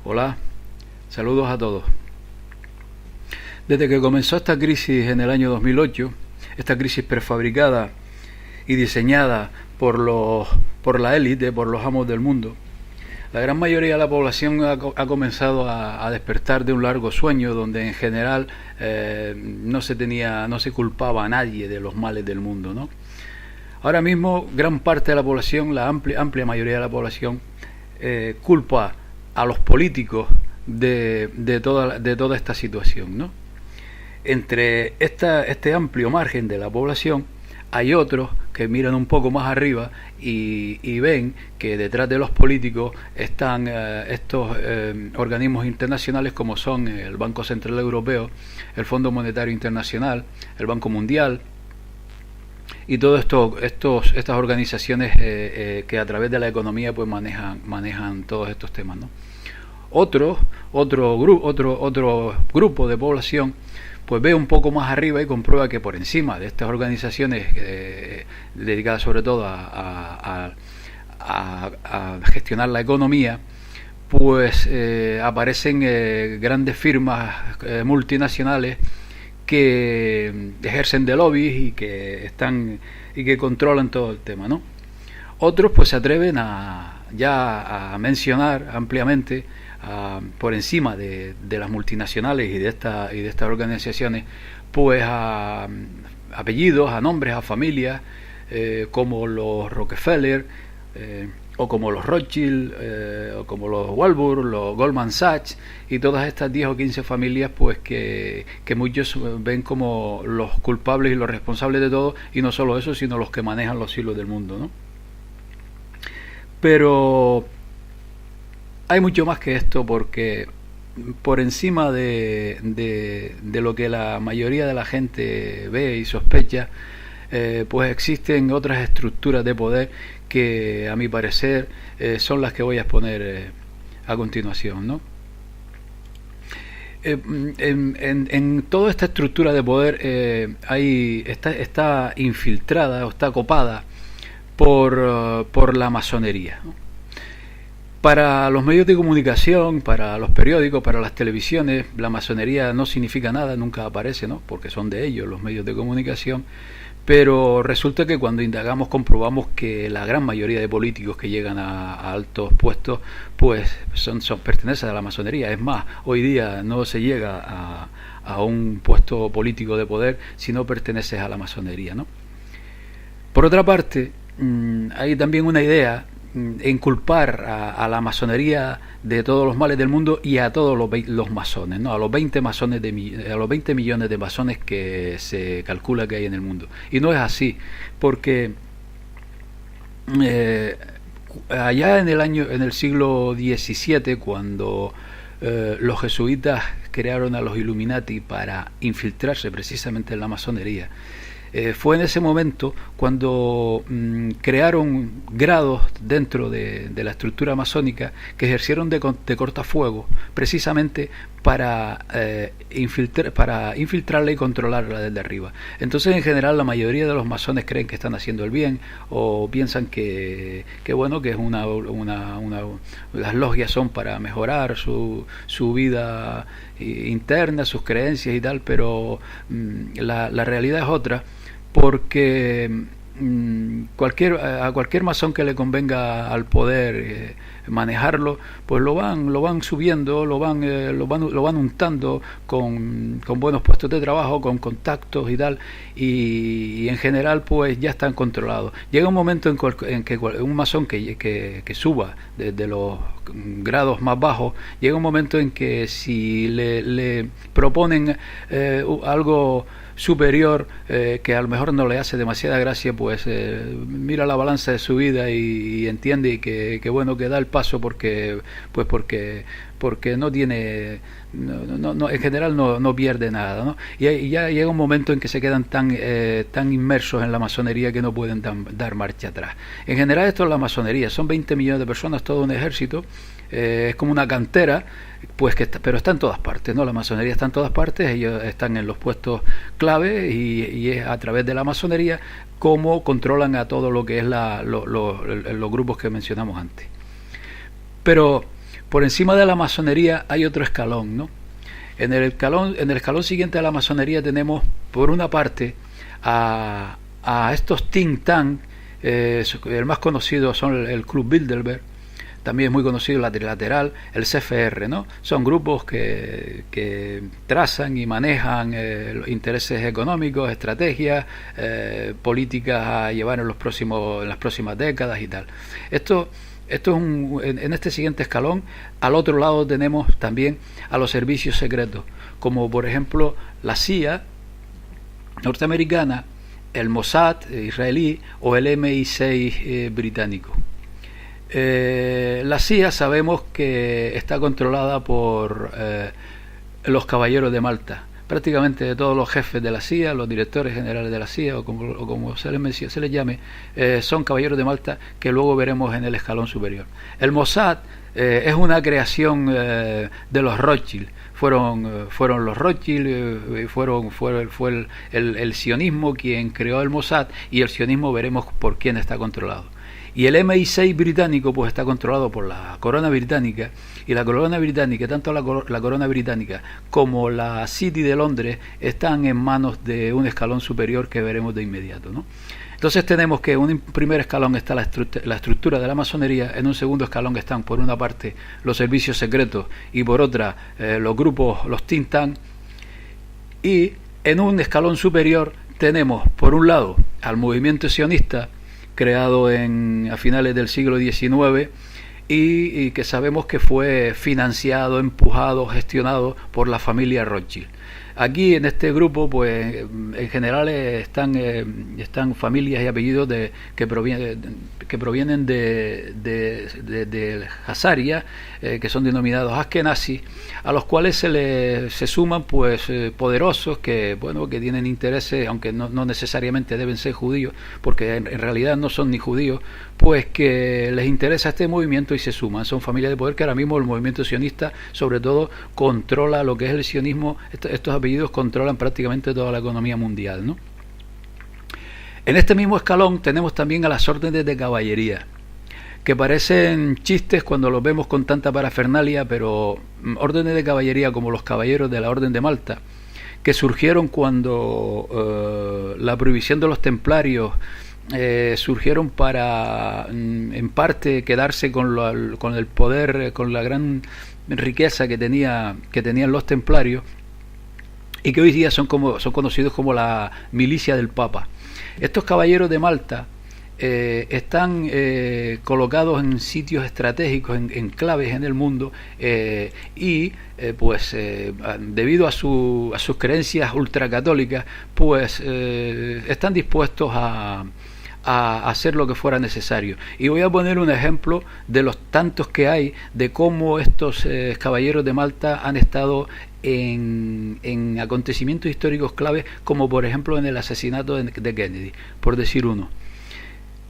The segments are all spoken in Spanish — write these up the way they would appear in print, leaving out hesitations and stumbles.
Hola, saludos a todos. Desde que comenzó esta crisis en el año 2008, esta crisis prefabricada y diseñada por la élite, por los amos del mundo, la gran mayoría de la población ha comenzado a despertar de un largo sueño donde en general no se culpaba a nadie de los males del mundo, ¿no? Ahora mismo gran parte de la población, la amplia mayoría de la población, culpa a los políticos de toda esta situación, ¿no? Entre este amplio margen de la población hay otros que miran un poco más arriba y ven que detrás de los políticos están estos organismos internacionales como son el Banco Central Europeo, el Fondo Monetario Internacional, el Banco Mundial y todas estas organizaciones que a través de la economía pues manejan todos estos temas, ¿no? Otro grupo de población pues ve un poco más arriba y comprueba que por encima de estas organizaciones dedicadas sobre todo a gestionar la economía, pues aparecen grandes firmas multinacionales que ejercen de lobbies y que controlan todo el tema, ¿no? Otros pues se atreven a mencionar ampliamente por encima de las multinacionales y de estas organizaciones pues a apellidos, a nombres, a familias como los Rockefeller o como los Rothschild o como los Warburg, los Goldman Sachs y todas estas 10 o 15 familias pues que muchos ven como los culpables y los responsables de todo, y no solo eso, sino los que manejan los hilos del mundo, ¿no? Pero hay mucho más que esto, porque por encima de lo que la mayoría de la gente ve y sospecha, pues existen otras estructuras de poder que a mi parecer son las que voy a exponer a continuación, ¿no? En toda esta estructura de poder está infiltrada o está copada por la masonería, ¿no? Para los medios de comunicación, para los periódicos, para las televisiones, la masonería no significa nada, nunca aparece, ¿no? Porque son de ellos los medios de comunicación. Pero resulta que cuando indagamos comprobamos que la gran mayoría de políticos que llegan a altos puestos pues pertenecen a la masonería. Es más, hoy día no se llega a un puesto político de poder si no perteneces a la masonería, ¿no? Por otra parte, hay también una idea en culpar a la masonería de todos los males del mundo y a todos los masones, ¿no? A los 20 millones de masones que se calcula que hay en el mundo. Y no es así, porque allá en el siglo XVII, cuando los jesuitas crearon a los Illuminati para infiltrarse precisamente en la masonería, fue en ese momento cuando crearon grados dentro de la estructura masónica que ejercieron de cortafuegos precisamente para infiltrarla y controlarla desde arriba. Entonces, en general, la mayoría de los masones creen que están haciendo el bien, o piensan que bueno, que es las logias son para mejorar su vida interna, sus creencias y tal, pero la realidad es otra, porque a cualquier masón que le convenga al poder manejarlo, pues lo van subiendo, lo van untando con buenos puestos de trabajo, con contactos y tal, y en general pues ya están controlados. Llega un momento en que un masón que suba desde los grados más bajos, llega un momento en que si le proponen algo superior que a lo mejor no le hace demasiada gracia, pues mira la balanza de su vida y entiende que bueno, que da el paso porque no tiene en general no pierde nada, ¿no? Y ya llega un momento en que se quedan tan inmersos en la masonería que no pueden dar marcha atrás. En general esto es la masonería, son 20 millones de personas, todo un ejército, es como una cantera, pues pero está en todas partes, ¿no? La masonería está en todas partes, ellos están en los puestos clave y es a través de la masonería cómo controlan a todo lo que es los grupos que mencionamos antes. Pero por encima de la masonería hay otro escalón, ¿no? En el escalón siguiente a la masonería tenemos, por una parte, a estos think tank. El más conocido son el Club Bilderberg, también es muy conocido la Trilateral, el CFR, ¿no? Son grupos que trazan y manejan los intereses económicos, estrategias, políticas a llevar en las próximas décadas y tal. Esto es en este siguiente escalón. Al otro lado tenemos también a los servicios secretos, como por ejemplo la CIA norteamericana, el Mossad israelí o el MI6 británico. La CIA sabemos que está controlada por los caballeros de Malta. Prácticamente todos los jefes de la CIA, los directores generales de la CIA o como se les llame, son caballeros de Malta, que luego veremos en el escalón superior. El Mossad es una creación de los Rothschild. Fueron los Rothschild, fue el sionismo quien creó el Mossad, y el sionismo veremos por quién está controlado. Y el MI6 británico pues está controlado por la corona británica, y la corona británica, tanto la corona británica como la City de Londres, están en manos de un escalón superior que veremos de inmediato, ¿no? Entonces tenemos que en un primer escalón está la estructura de la masonería, en un segundo escalón están por una parte los servicios secretos y por otra los grupos, los think tank, y en un escalón superior tenemos por un lado al movimiento sionista, creado a finales del siglo XIX y que sabemos que fue financiado, empujado, gestionado por la familia Rothschild. Aquí en este grupo pues en general están familias y apellidos que provienen de Hazaria, que son denominados Askenazi, a los cuales se suman pues poderosos que tienen intereses, aunque no necesariamente deben ser judíos, porque en realidad no son ni judíos, pues que les interesa este movimiento y se suman. Son familias de poder que ahora mismo el movimiento sionista sobre todo controla lo que es el sionismo. Estos apellidos controlan prácticamente toda la economía mundial, ¿no? En este mismo escalón tenemos también a las órdenes de caballería, que parecen chistes cuando los vemos con tanta parafernalia, pero órdenes de caballería como los caballeros de la Orden de Malta, que surgieron cuando la prohibición de los templarios surgieron para en parte quedarse con el poder, con la gran riqueza que tenían los templarios, y que hoy día son conocidos como la milicia del Papa. Estos caballeros de Malta están colocados en sitios estratégicos, en claves en el mundo, debido a sus creencias ultracatólicas, pues están dispuestos a hacer lo que fuera necesario. Y voy a poner un ejemplo de los tantos que hay de cómo estos caballeros de Malta han estado en acontecimientos históricos claves, como por ejemplo en el asesinato de Kennedy, por decir uno.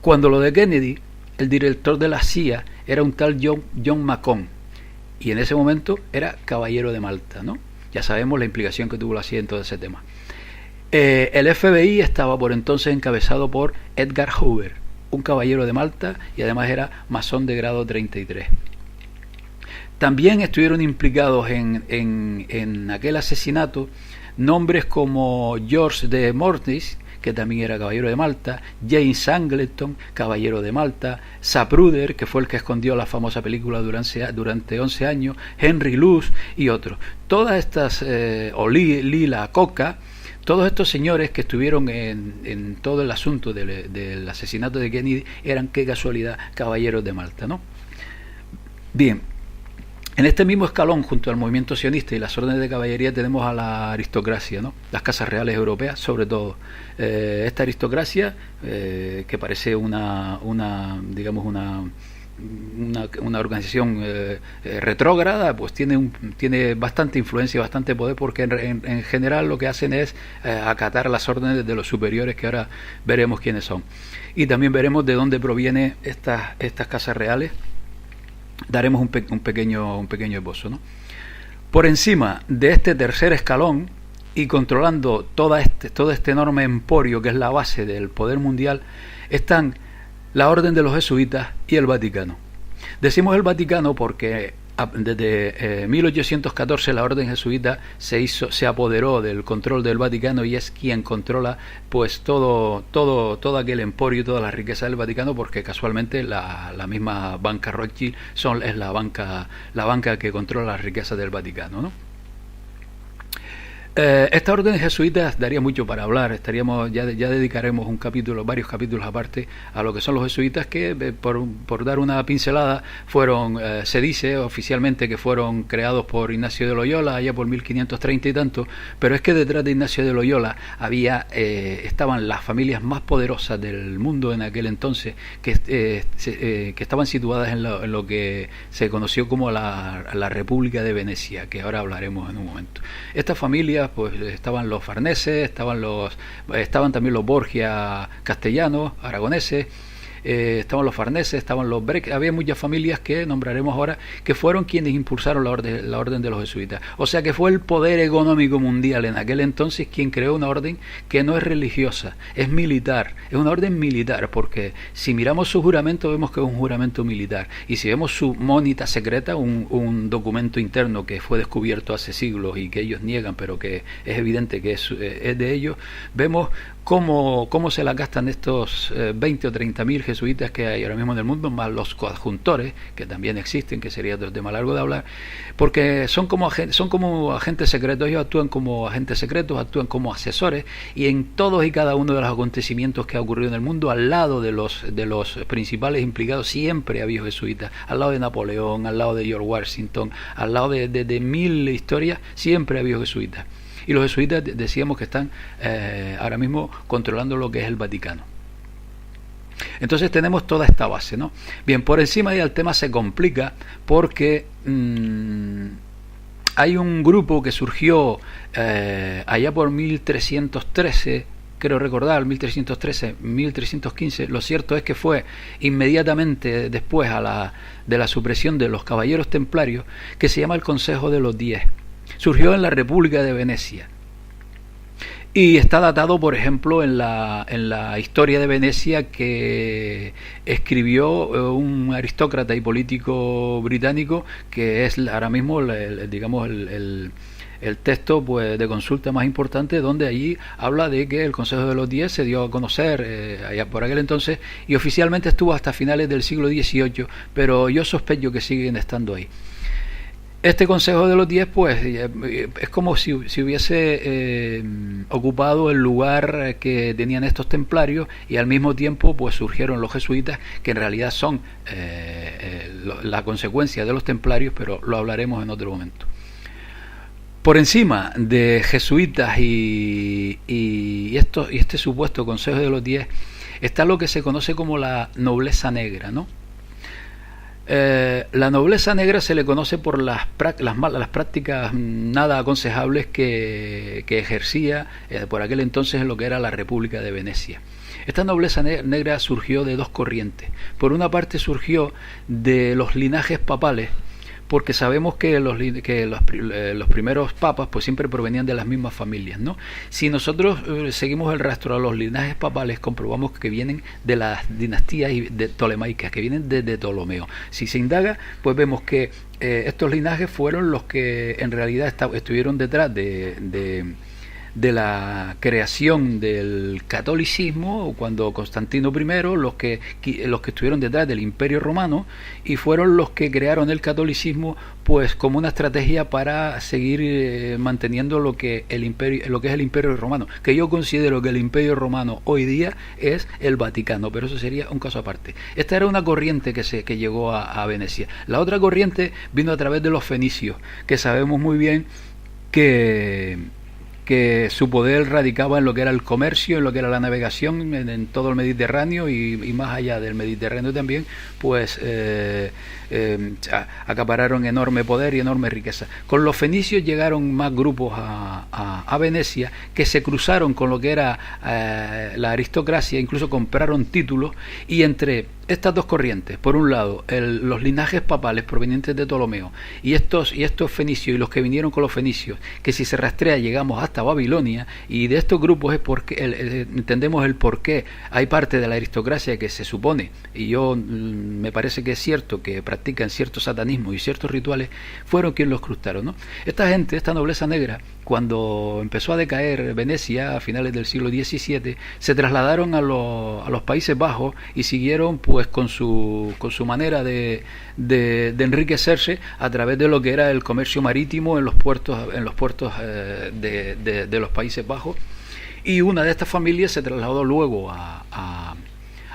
Cuando lo de Kennedy, el director de la CIA era un tal John McCone, y en ese momento era caballero de Malta, ¿no? Ya sabemos la implicación que tuvo la CIA en todo ese tema. El FBI estaba por entonces encabezado por Edgar Hoover, un caballero de Malta, y además era masón de grado 33. También estuvieron implicados en aquel asesinato nombres como George de Mortis, que también era caballero de Malta, James Angleton, caballero de Malta, Zapruder, que fue el que escondió la famosa película durante 11 años, Henry Luce y otros. Todas estas, Lila Coca, todos estos señores que estuvieron en todo el asunto del asesinato de Kennedy eran, qué casualidad, caballeros de Malta, ¿no? Bien, en este mismo escalón, junto al movimiento sionista y las órdenes de caballería, tenemos a la aristocracia, ¿no? Las casas reales europeas, sobre todo. Esta aristocracia, que parece una organización retrógrada, pues tiene bastante influencia, bastante poder, porque en general lo que hacen es acatar las órdenes de los superiores, que ahora veremos quiénes son. Y también veremos de dónde provienen estas casas reales. Daremos un pequeño esbozo, ¿no? Por encima de este tercer escalón y controlando todo este enorme emporio que es la base del poder mundial, están la Orden de los Jesuitas y el Vaticano. Decimos el Vaticano porque Desde 1814 la orden jesuita se apoderó del control del Vaticano y es quien controla pues todo aquel emporio y toda la riqueza del Vaticano, porque casualmente la misma banca Rothschild es la banca que controla las riquezas del Vaticano, ¿no? Esta orden jesuita daría mucho para hablar. Ya dedicaremos varios capítulos aparte a lo que son los jesuitas, que por dar una pincelada se dice oficialmente que fueron creados por Ignacio de Loyola allá por 1530 y tanto, pero es que detrás de Ignacio de Loyola estaban las familias más poderosas del mundo en aquel entonces, que estaban situadas en lo que se conoció como la República de Venecia, que ahora hablaremos en un momento. Esta familia pues estaban los Farneses, estaban también los Borgia castellanos, aragoneses, estaban los Farneses, estaban los Breck, había muchas familias que nombraremos ahora, que fueron quienes impulsaron la orden de los jesuitas. O sea que fue el poder económico mundial en aquel entonces quien creó una orden que no es religiosa, es militar, es una orden militar, porque si miramos su juramento vemos que es un juramento militar, y si vemos su monita secreta, un documento interno que fue descubierto hace siglos y que ellos niegan, pero que es evidente que es de ellos, vemos cómo se la gastan estos 20 o 30.000 jesuitas que hay ahora mismo en el mundo, más los coadjuntores, que también existen, que sería otro tema largo de hablar, porque son como agentes secretos. Ellos actúan como agentes secretos, actúan como asesores, y en todos y cada uno de los acontecimientos que ha ocurrido en el mundo, al lado de los principales implicados, siempre ha habido jesuitas, al lado de Napoleón, al lado de George Washington, al lado de mil historias, siempre ha habido jesuitas. Y los jesuitas decíamos que están ahora mismo controlando lo que es el Vaticano. Entonces tenemos toda esta base, ¿no? Bien, por encima ya el tema se complica porque hay un grupo que surgió allá por 1313, creo recordar, 1313, 1315. Lo cierto es que fue inmediatamente después de la supresión de los caballeros templarios, que se llama el Consejo de los 10. Surgió en la República de Venecia y está datado, por ejemplo, en la historia de Venecia que escribió un aristócrata y político británico, que es ahora mismo el texto pues de consulta más importante, donde allí habla de que el Consejo de los 10 se dio a conocer allá por aquel entonces, y oficialmente estuvo hasta finales del siglo XVIII, pero yo sospecho que siguen estando ahí. Este Consejo de los 10 pues es como si hubiese ocupado el lugar que tenían estos templarios, y al mismo tiempo pues surgieron los jesuitas, que en realidad son la consecuencia de los templarios, pero lo hablaremos en otro momento. Por encima de jesuitas y este supuesto Consejo de los 10 está lo que se conoce como la nobleza negra, ¿no? La nobleza negra se le conoce por las prácticas nada aconsejables que ejercía por aquel entonces en lo que era la República de Venecia. Esta nobleza negra surgió de dos corrientes. Por una parte surgió de los linajes papales, porque sabemos que los primeros papas pues siempre provenían de las mismas familias, ¿no? Si nosotros seguimos el rastro a los linajes papales, comprobamos que vienen de las dinastías ptolemaicas, que vienen desde Ptolomeo. Si se indaga, pues vemos que estos linajes fueron los que en realidad estuvieron detrás de la creación del catolicismo, cuando Constantino I, los que estuvieron detrás del Imperio Romano, y fueron los que crearon el catolicismo pues como una estrategia para seguir manteniendo lo que es el Imperio Romano, que yo considero que el Imperio Romano hoy día es el Vaticano, pero eso sería un caso aparte. Esta era una corriente que llegó a Venecia. La otra corriente vino a través de los fenicios, que sabemos muy bien que su poder radicaba en lo que era el comercio, en lo que era la navegación en todo el Mediterráneo y más allá del Mediterráneo también, pues acapararon enorme poder y enorme riqueza. Con los fenicios llegaron más grupos a Venecia, que se cruzaron con lo que era la aristocracia, incluso compraron títulos, y entre estas dos corrientes, por un lado, los linajes papales provenientes de Ptolomeo y estos fenicios y los que vinieron con los fenicios, que si se rastrea llegamos hasta Babilonia, y de estos grupos es porque entendemos el por qué hay parte de la aristocracia que se supone, y yo me parece que es cierto, que practican cierto satanismo y ciertos rituales, fueron quienes los crustaron, ¿no? Esta gente, esta nobleza negra, cuando empezó a decaer Venecia a finales del siglo XVII, se trasladaron a los Países Bajos y siguieron pues con su manera de enriquecerse a través de lo que era el comercio marítimo en los puertos de los Países Bajos, y una de estas familias se trasladó luego a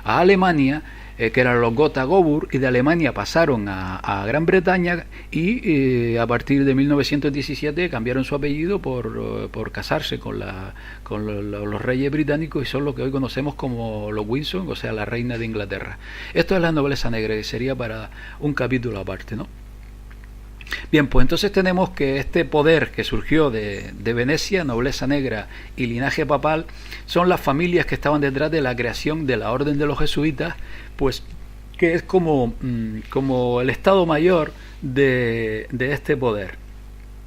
Alemania, que eran los Gotha-Gobur, y de Alemania pasaron a Gran Bretaña, y a partir de 1917 cambiaron su apellido por casarse con los reyes británicos, y son lo que hoy conocemos como los Windsor, o sea, la reina de Inglaterra. Esto es la nobleza negra, que sería para un capítulo aparte, ¿no? Bien, pues entonces tenemos que este poder que surgió de Venecia, nobleza negra y linaje papal, son las familias que estaban detrás de la creación de la orden de los jesuitas, pues que es como el estado mayor de este poder,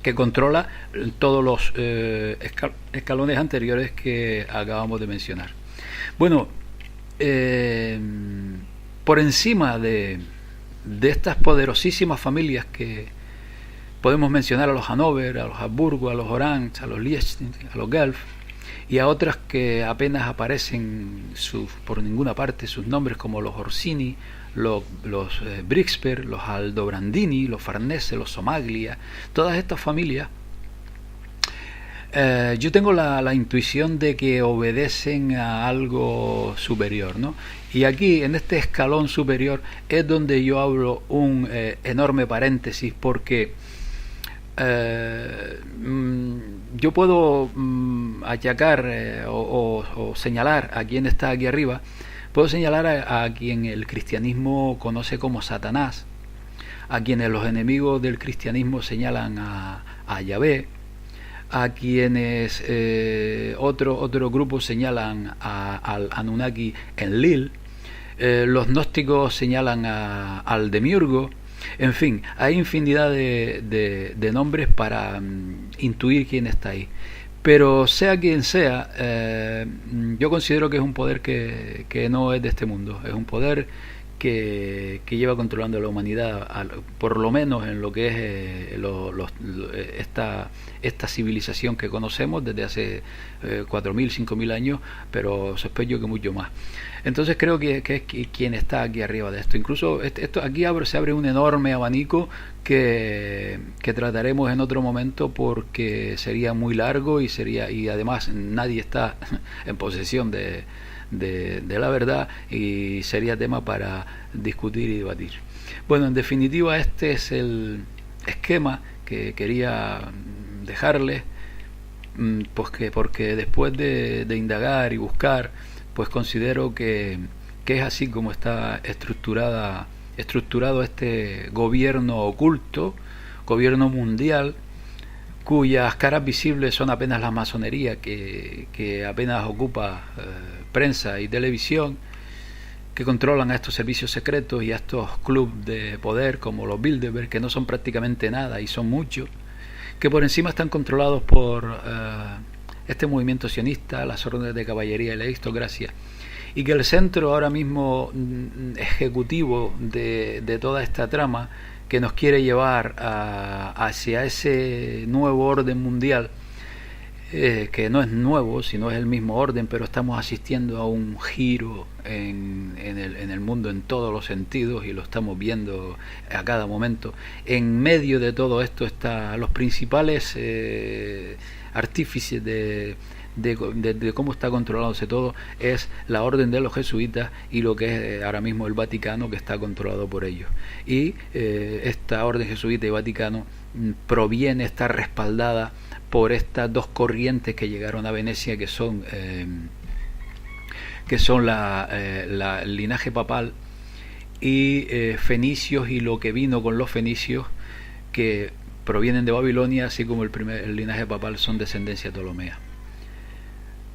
que controla todos los escalones anteriores que acabamos de mencionar. Bueno, por encima de estas poderosísimas familias que podemos mencionar a los Hannover, a los Habsburgo, a los Orange, a los Liechtenstein, a los Guelph, y a otras que apenas aparecen por ninguna parte sus nombres, como los Orsini, los Brixper, los Aldobrandini, los Farnese, los Somaglia. Todas estas familias, yo tengo la intuición de que obedecen a algo superior, ¿no? Y aquí, en este escalón superior, es donde yo abro un enorme paréntesis, porque yo puedo achacar o señalar a quien está aquí arriba. Puedo señalar a quien el cristianismo conoce como Satanás, a quienes los enemigos del cristianismo señalan a Yahvé, a quienes otro grupo señalan al Anunnaki Enlil, los gnósticos señalan al Demiurgo. En fin, hay infinidad de nombres para intuir quién está ahí. Pero sea quien sea, yo considero que es un poder que no es de este mundo. Es un poder que lleva controlando a la humanidad, por lo menos en lo que es esta civilización que conocemos desde hace 4.000, 5.000 años, pero sospecho que mucho más. Entonces creo que es quien está aquí arriba de esto. Incluso esto aquí se abre un enorme abanico que trataremos en otro momento, porque sería muy largo y además nadie está en posesión de la verdad, y sería tema para discutir y debatir. Bueno, en definitiva, este es el esquema que quería dejarles, pues porque después de indagar y buscar, pues considero que es así como está estructurado este gobierno oculto, gobierno mundial, cuyas caras visibles son apenas la masonería, que apenas ocupa prensa y televisión, que controlan a estos servicios secretos y a estos clubes de poder como los Bilderberg, que no son prácticamente nada y son muchos, que por encima están controlados por este movimiento sionista, las órdenes de caballería y la aristocracia, y que el centro ahora mismo ejecutivo de toda esta trama, que nos quiere llevar hacia ese nuevo orden mundial, que no es nuevo, sino es el mismo orden, pero estamos asistiendo a un giro en el mundo en todos los sentidos, y lo estamos viendo a cada momento. En medio de todo esto están los principales artífices de cómo está controlándose todo, es la orden de los jesuitas y lo que es ahora mismo el Vaticano, que está controlado por ellos. Y esta orden jesuita y Vaticano está respaldada por estas dos corrientes que llegaron a Venecia, que son el linaje papal y fenicios, y lo que vino con los fenicios, que provienen de Babilonia, así como el linaje papal son descendencia ptolomea.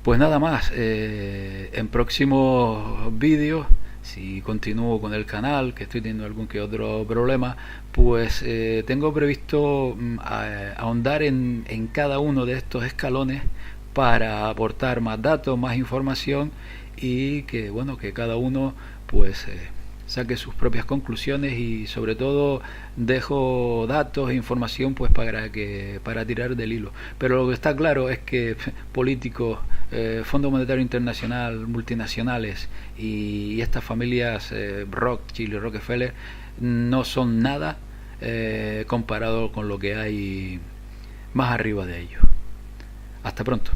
Pues nada más, en próximos vídeos si continúo con el canal, que estoy teniendo algún que otro problema, pues tengo previsto ahondar en cada uno de estos escalones para aportar más datos, más información y que bueno, que cada uno pues saque sus propias conclusiones y sobre todo dejo datos e información pues para tirar del hilo. Pero lo que está claro es que políticos, Fondo Monetario Internacional, multinacionales y estas familias Rothschild y Rockefeller no son nada comparado con lo que hay más arriba de ellos. Hasta pronto.